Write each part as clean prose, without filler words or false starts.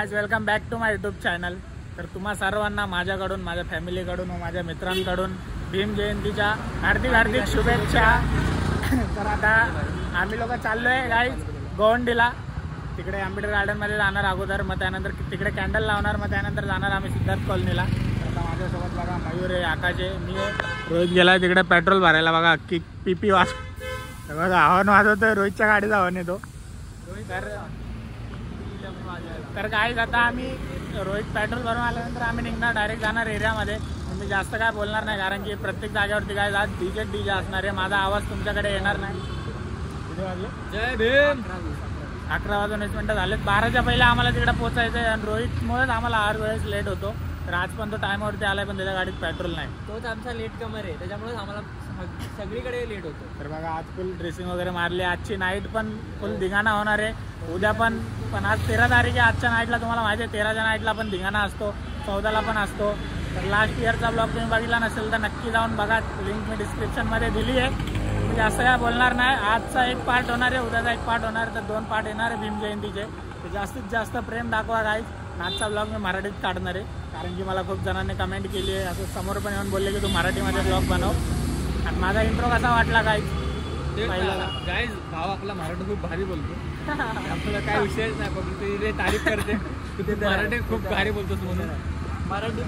Guys welcome back to my YouTube channel. तर तुम्हा सर्वांना माझ्याकडून, माझ्या फॅमिलीकडून व माझ्या मित्रांकडून भीम जयंतीच्या हार्दिक हार्दिक शुभेच्छा। तर आता आम्ही लोक चाललोय गाइस गोवंडीला, तिकडे आंबेडकर गार्डनमध्ये जाणार अगोदर, मग त्यानंतर तिकडे कॅन्डल लावणार, मग त्यानंतर जाणार आम्ही सिद्धार्थ कॉलनीला। आता माझ्यासोबत बघा मयूर आहे, आकाश आहे, मी आहे, रोहित गेला तिकडे पेट्रोल भरायला। बघा पीपी वाज बघा हॉर्न वाजवतोय, रोहितच्या गाडीचा हॉर्न येतो। तर गाईज आता आम्ही रोहित पेट्रोल भरून आल्यानंतर आम्ही निघणार, डायरेक्ट जाणार एरियामध्ये। मी जास्त काय बोलणार नाही कारण की प्रत्येक जागेवरती काय आज डीजे असणार आहे, माझा आवाज तुमच्याकडे येणार नाही। जय भीम। 11 वाजून 20 मिनिटं झालेत, 12च्या पहिले आम्हाला तिकडे पोहोचायचं आहे आणि रोहितमुळेच आम्हाला हर वेळेस लेट होतो। तर आज पण तो टायमावरती आलाय, पण त्याच्या गाडीत पेट्रोल नाही, तोच आमचा लेट कमर आहे, त्याच्यामुळे आम्हाला सगळीकडे लेट होतो। तर बघा आज फुल ड्रेसिंग वगैरे मारली, आजची नाईट पण फुल धिंगाणा होणार आहे, उद्या पण आज 13 तारीख आहे। आजच्या नाईटला तुम्हाला माहिती आहे 13च्या नाईटला पण धिंगाणा असतो, 14ला पण असतो। तर लास्ट इयरचा ब्लॉग तुम्ही बघितला नसेल तर नक्की जाऊन बघा, लिंक मी डिस्क्रिप्शनमध्ये दिली आहे। मी जास्त काय बोलणार नाही, आजचा एक पार्ट होणार आहे, उद्याचा एक पार्ट होणार आहे, तर 2 पार्ट येणार आहे भीम जयंतीचे। तर जास्तीत जास्त प्रेम दाखवा गाईज। आजचा ब्लॉग मी मराठीत काढणार आहे कारण की मला खूप जणांनी कमेंट केली आहे, असं समोर पण येऊन बोलले की तू मराठीमध्ये ब्लॉग बनव। आणि माझा इंट्रो कसा वाटला गाईज? गाईज भाव आपला मराठी खूप भारी बोलतो, आपला काय विषयच नाही, पण ते तारीफ करते, मराठी खूप भारी बोलतोस म्हणून। मराठी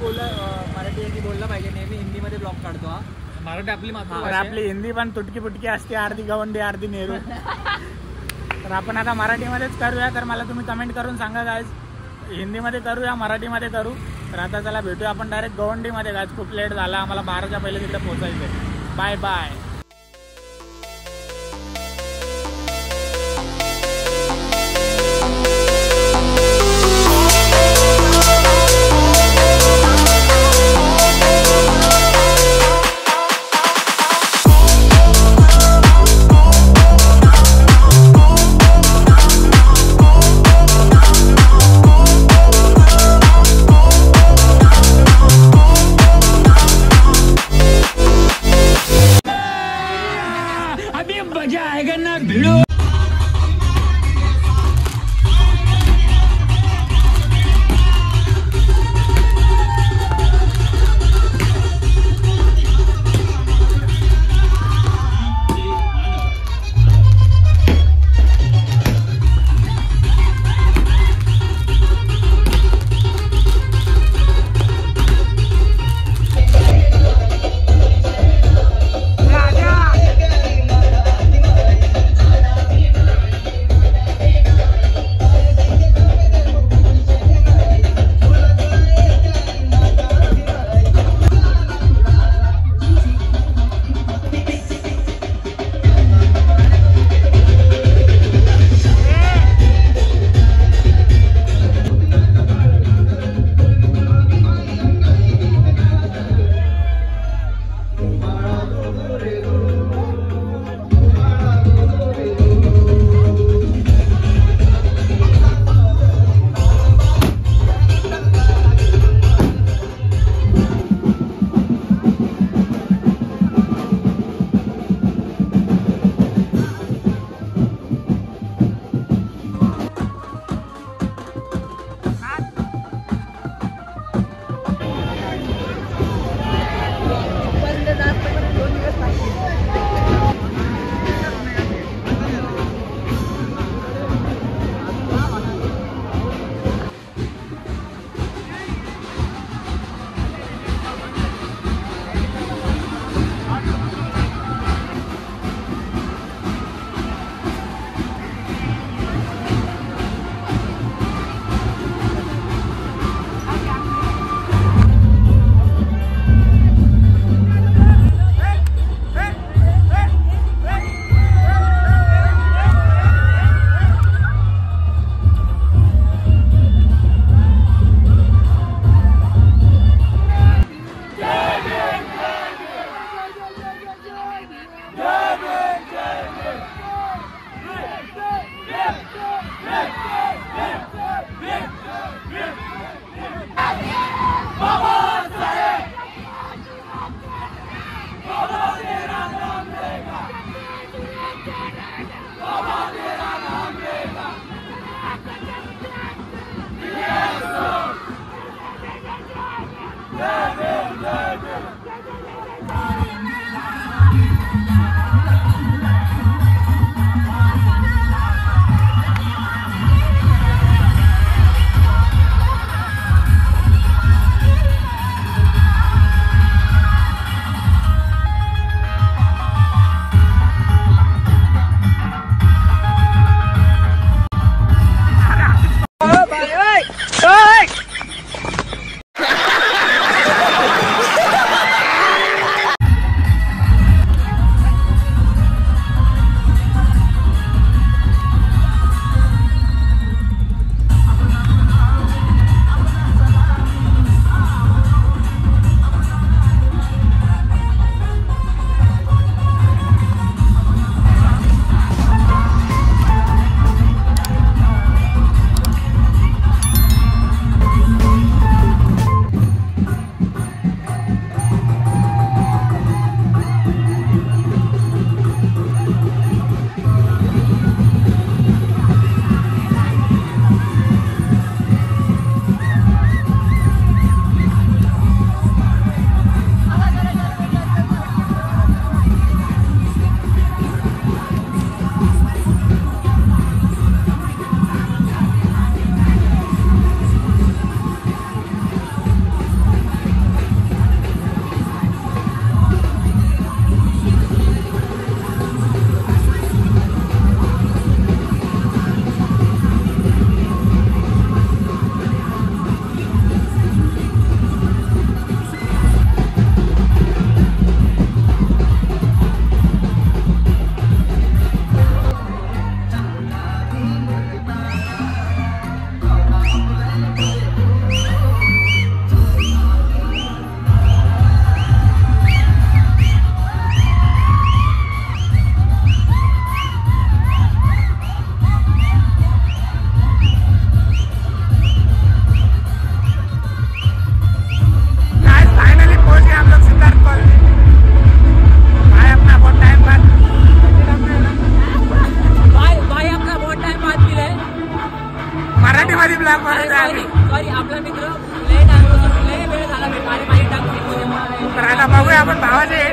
बोलला पाहिजे, नेहमी हिंदीमध्ये ब्लॉग काढतो हा। मराठी आपली मातृभाषा, आपली हिंदी पण तुटकी फुटकी असते, अर्धी गवंडी अर्धी नेहरू। तर आपण आता मराठीमध्येच करूया, तर मला तुम्ही कमेंट करून सांगा गाईज हिंदीमध्ये करूया मराठीमध्ये करू। तर आता चला भेटूया आपण डायरेक्ट गवंडीमध्ये गाईज, खूप लेट झाला आम्हाला, 12च्या पहिले तिकडे पोहोचायचं आहे। Bye bye.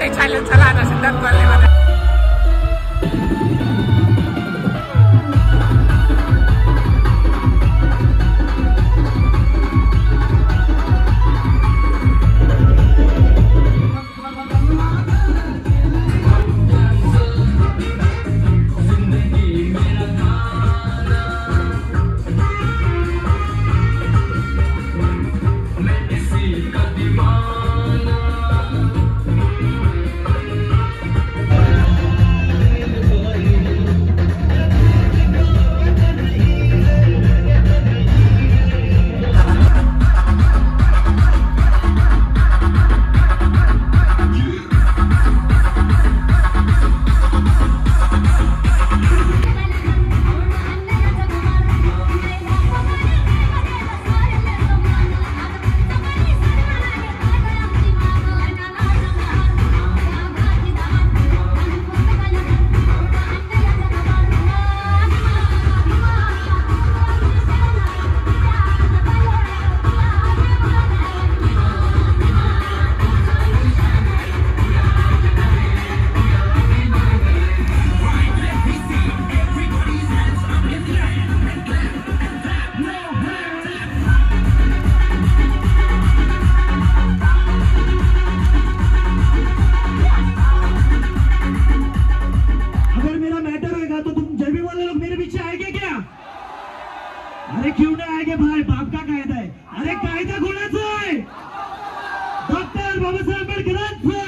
चालेल चला आता सिद्धार्थ कॉलनीमध्ये. अरे क्यों ना आएंगे भाई, बाप का कायदा है. अरे कायदा कोणाचा आहे? डॉक्टर बाबासाहेब आंबेडकरांचा.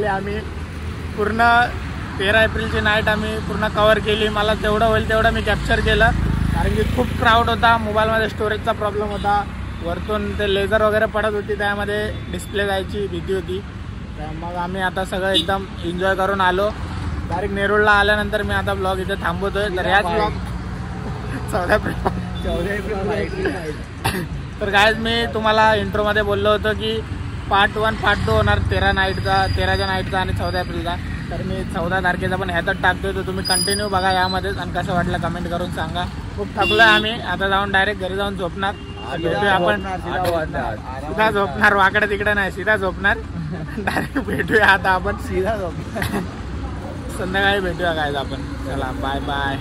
फायनली आम्ही पूर्ण 13 एप्रिलची नाईट आम्ही पूर्ण कव्हर केली. मला तेवढं होईल तेवढं मी कॅप्चर केलं, कारण की खूप क्राऊड होता. मोबाईलमध्ये स्टोरेजचा प्रॉब्लेम होता, वरतून ते लेझर वगैरे पडत होती, त्यामध्ये डिस्प्ले जायची भीती होती. तर मग आम्ही आता सगळं एकदम एन्जॉय करून आलो. डायरेक्ट नेरूळला आल्यानंतर मी आता ब्लॉग इथे थांबवतोय. तर याच ब्लॉग 14 एप्रिल. तर काय मी तुम्हाला इंट्रोमध्ये बोललो होतो की पार्ट 1 पार्ट 2 होणार 13च्या नाईटचा आणि 14 एप्रिलचा. तर मी 14 तारखेचा पण ह्यातच टाकतोय. तर तुम्ही कंटिन्यू बघा यामध्येच, आणि कसं वाटलं कमेंट करून सांगा. खूप थकलोय आम्ही, आता जाऊन डायरेक्ट घरी जाऊन झोपणार. भेटूया आपण, सीधा झोपणार, वाकडे तिकडे नाही, सीधा झोपणार. डायरेक्ट भेटूया आता आपण, सीधा झोपणार. संध्याकाळी भेटूया गायज आपण. चला बाय बाय.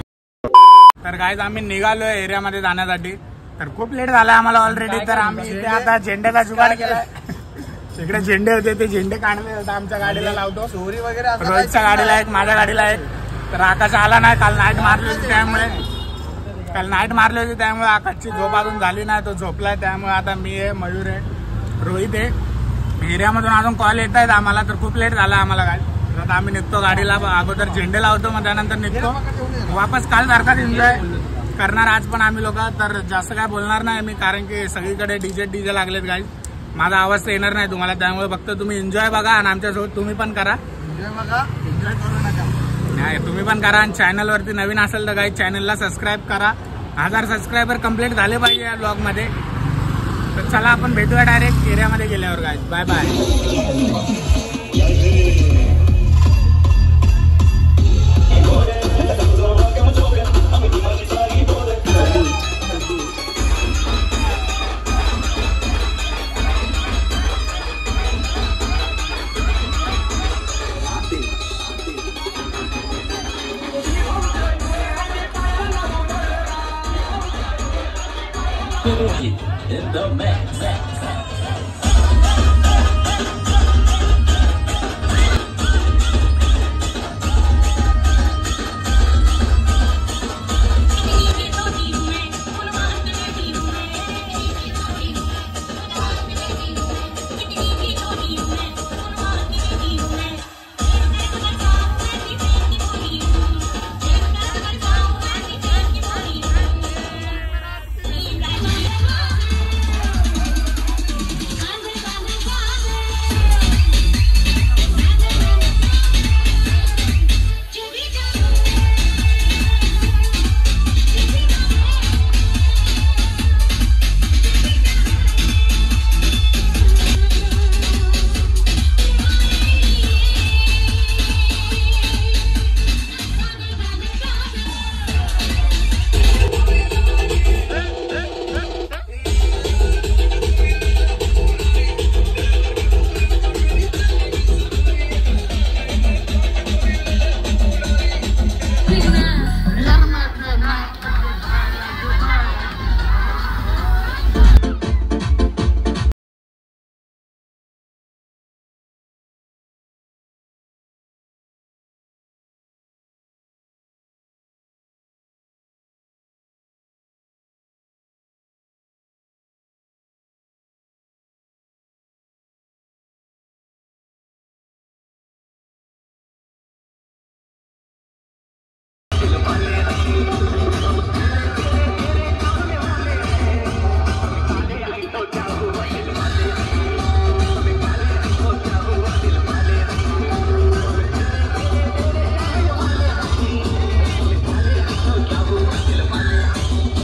तर गायज आम्ही निघालोय एरियामध्ये जाण्यासाठी. तर खूप लेट झाला आम्हाला ऑलरेडी. तर आम्ही इथे आता झेंड्याचा जुगाड केलाय. इकडे झेंडे होते, ते झेंडे काढले होते, आमच्या गाडीला लावतो. चोरी वगैरे रोहितच्या गाडीला एक, माझ्या गाडीला एक. तर आकाश आला नाही, काल नाईट मारली होती त्यामुळे आकाशची झोप अजून झाली नाही, तो झोपलाय. त्यामुळे आता मी आहे, मयूर आहे, रोहित आहे. एरियामधून अजून कॉल येत आहेत आम्हाला. तर खूप लेट झाला आम्हाला काय. आता आम्ही निघतो, गाडीला अगोदर झेंडे लावतो, मग त्यानंतर निघतो वापस. काल सारखाच एन्जॉय करणार आज पण आम्ही लोक. तर जास्त काय बोलणार नाही मी, कारण की सगळीकडे डीजे लागलेत गाईज. माझा आवाज तर येणार नाही तुम्हाला, त्यामुळे फक्त तुम्ही एन्जॉय बघा आणि आमच्यासोबत तुम्ही पण करा. एन्जॉय करू नका, नाही तुम्ही पण करा. आणि चॅनलवरती नवीन असेल तर गाईज चॅनलला सबस्क्राईब करा. 1000 सबस्क्रायबर कंप्लीट झाले पाहिजे या ब्लॉगमध्ये. तर चला आपण भेटूया डायरेक्ट एरियामध्ये गेल्यावर guys. Bye bye. In the mix.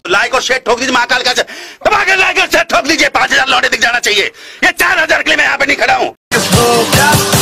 Like और शेयर ठोक दीजिए महाकाल का लाइक और शेयर ठोक दीजिए 5000 लौटे दिख जाना चाहिए। ये 4000 के लिए मैं यहाँ पे नहीं खड़ा हूँ।